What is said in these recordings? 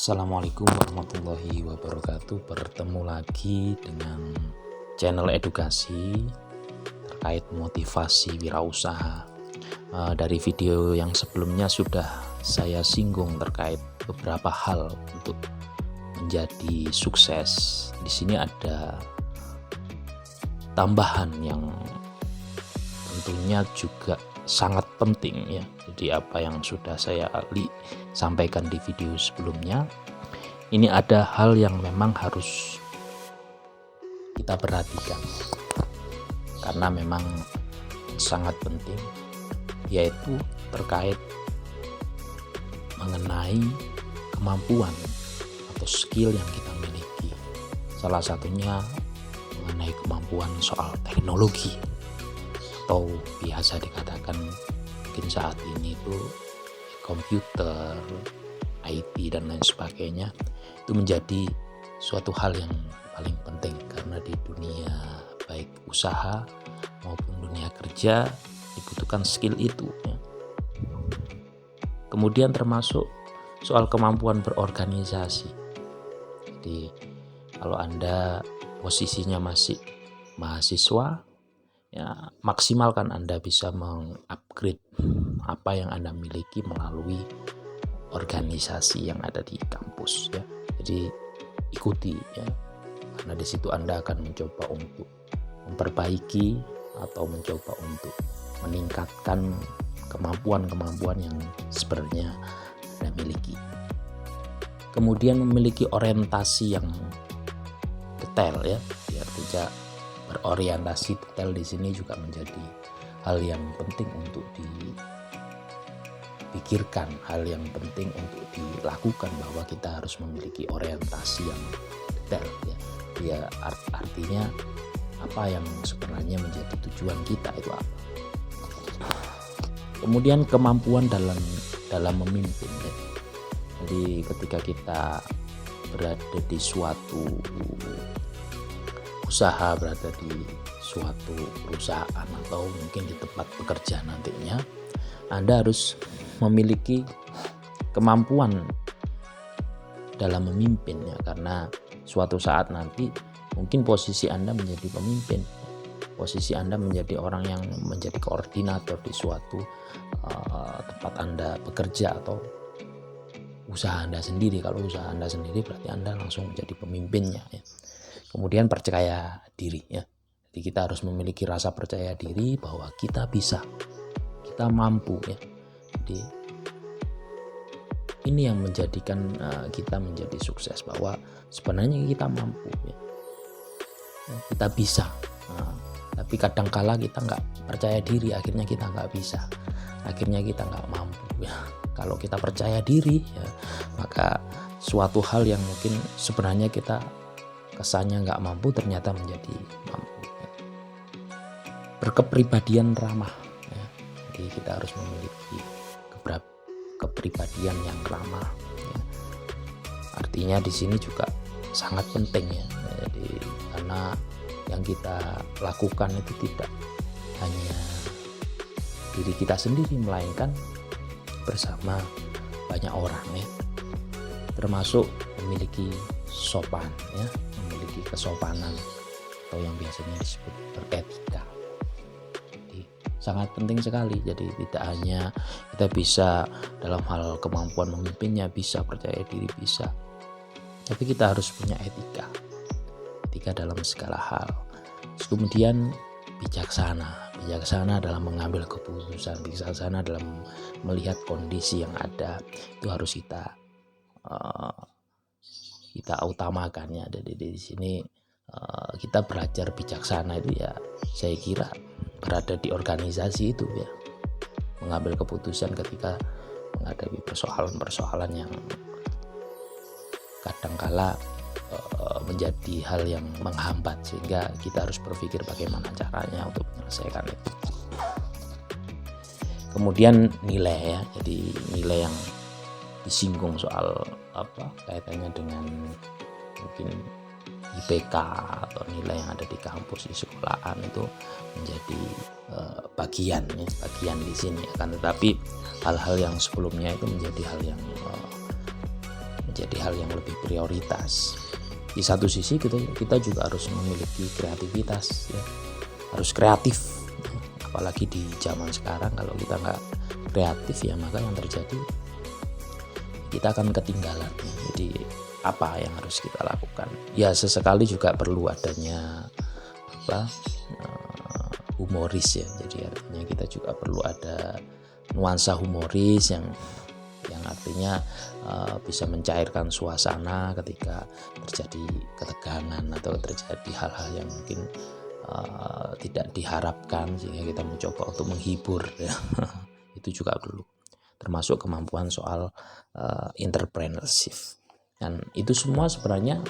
Assalamualaikum warahmatullahi wabarakatuh. Bertemu lagi dengan channel edukasi terkait motivasi wirausaha. Dari video yang sebelumnya sudah saya singgung terkait beberapa hal untuk menjadi sukses. Di sini ada tambahan yang tentunya juga sangat penting ya. Jadi apa yang sudah saya sampaikan di video sebelumnya, ini ada hal yang memang harus kita perhatikan karena memang sangat penting, yaitu terkait mengenai kemampuan atau skill yang kita miliki. Salah satunya mengenai kemampuan soal teknologi, atau biasa dikatakan mungkin saat ini itu komputer, IT dan lain sebagainya, itu menjadi suatu hal yang paling penting karena di dunia baik usaha maupun dunia kerja dibutuhkan skill itu ya. Kemudian termasuk soal kemampuan berorganisasi. Jadi kalau Anda posisinya masih mahasiswa, ya maksimalkan Anda bisa mengupgrade apa yang Anda miliki melalui organisasi yang ada di kampus ya. Jadi ikuti ya, karena di situ Anda akan mencoba untuk memperbaiki atau mencoba untuk meningkatkan kemampuan-kemampuan yang sebenarnya Anda miliki. Kemudian memiliki orientasi yang detail ya, biar tidak berorientasi detail di sini juga menjadi hal yang penting untuk dipikirkan, hal yang penting untuk dilakukan, bahwa kita harus memiliki orientasi yang detail ya. Ya artinya apa yang sebenarnya menjadi tujuan kita itu apa. Kemudian kemampuan dalam memimpin ya. Jadi ketika kita berada di suatu usaha, berada di suatu perusahaan atau mungkin di tempat bekerja nantinya, Anda harus memiliki kemampuan dalam memimpin ya, karena suatu saat nanti mungkin posisi Anda menjadi pemimpin, posisi Anda menjadi orang yang menjadi koordinator di suatu tempat Anda bekerja atau usaha Anda sendiri. Kalau usaha Anda sendiri berarti Anda langsung menjadi pemimpinnya ya. Kemudian percaya diri ya. Jadi kita harus memiliki rasa percaya diri bahwa kita bisa, kita mampu ya. Jadi ini yang menjadikan kita menjadi sukses, bahwa sebenarnya kita mampu ya. Kita bisa. Tapi kadangkala kita nggak percaya diri, akhirnya kita nggak bisa, akhirnya kita nggak mampu ya. Kalau kita percaya diri ya, maka suatu hal yang mungkin sebenarnya kita kesannya nggak mampu ternyata menjadi mampu ya. Berkepribadian ramah ya. Jadi kita harus memiliki kepribadian yang ramah ya. Artinya di sini juga sangat penting ya. Jadi karena yang kita lakukan itu tidak hanya diri kita sendiri, melainkan bersama banyak orang ya. Termasuk memiliki sopan ya, memiliki kesopanan atau yang biasanya disebut beretika. Jadi sangat penting sekali. Jadi tidak hanya kita bisa dalam hal kemampuan memimpinnya, bisa percaya diri bisa, tapi kita harus punya etika dalam segala hal. Terus kemudian bijaksana dalam mengambil keputusan, bijaksana dalam melihat kondisi yang ada, itu harus kita utamakan ya. Jadi di sini kita belajar bijaksana itu ya, saya kira berada di organisasi itu ya, mengambil keputusan ketika menghadapi persoalan-persoalan yang kadangkala menjadi hal yang menghambat, sehingga kita harus berpikir bagaimana caranya untuk menyelesaikan itu. Kemudian nilai ya, jadi nilai yang disinggung soal kaitannya dengan mungkin IPK atau nilai yang ada di kampus, di sekolahan, itu menjadi bagian di sini. Akan tetapi hal-hal yang sebelumnya itu menjadi hal yang menjadi hal yang lebih prioritas. Di satu sisi kita juga harus memiliki kreativitas ya. Harus kreatif, apalagi di zaman sekarang. Kalau kita nggak kreatif ya maka yang terjadi kita akan ketinggalan. Jadi apa yang harus kita lakukan? Ya sesekali juga perlu adanya humoris ya. Jadi artinya kita juga perlu ada nuansa humoris yang artinya bisa mencairkan suasana ketika terjadi ketegangan atau terjadi hal-hal yang mungkin tidak diharapkan, sehingga kita mencoba untuk menghibur ya. Itu juga perlu, termasuk kemampuan soal entrepreneurship. Dan itu semua sebenarnya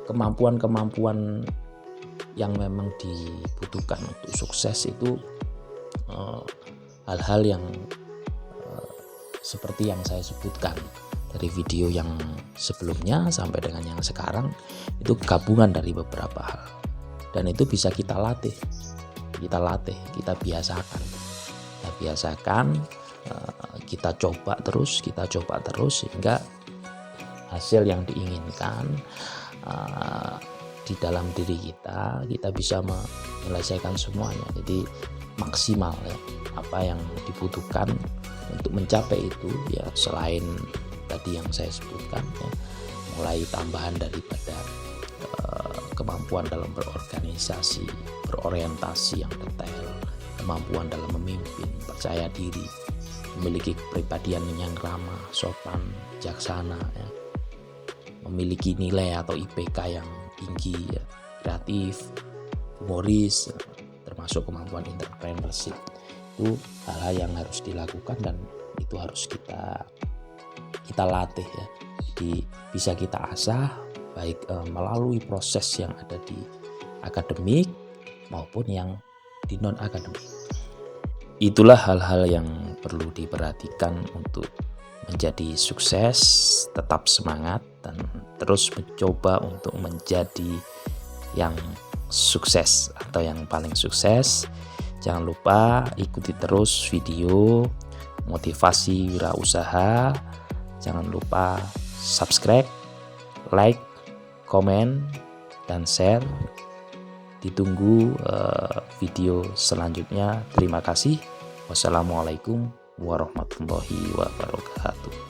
kemampuan-kemampuan yang memang dibutuhkan untuk sukses itu hal-hal yang seperti yang saya sebutkan dari video yang sebelumnya sampai dengan yang sekarang, itu gabungan dari beberapa hal, dan itu bisa kita latih, kita biasakan, kita coba terus sehingga hasil yang diinginkan di dalam diri kita bisa menyelesaikan semuanya. Jadi maksimal ya, apa yang dibutuhkan untuk mencapai itu ya, selain tadi yang saya sebutkan ya, mulai tambahan daripada kemampuan dalam berorganisasi, berorientasi yang detail, kemampuan dalam memimpin, percaya diri, memiliki kepribadian yang ramah, sopan, bijaksana ya, memiliki nilai atau IPK yang tinggi ya, kreatif, humoris, termasuk kemampuan entrepreneurship. Itu hal-hal yang harus dilakukan dan itu harus kita latih ya. Jadi bisa kita asah baik melalui proses yang ada di akademik maupun yang di non akademik. Itulah hal-hal yang perlu diperhatikan untuk menjadi sukses. Tetap semangat dan terus mencoba untuk menjadi yang sukses atau yang paling sukses. Jangan lupa ikuti terus video motivasi wirausaha. Jangan lupa subscribe, like, komen, dan share. Ditunggu video selanjutnya. Terima kasih. Wassalamualaikum warahmatullahi wabarakatuh.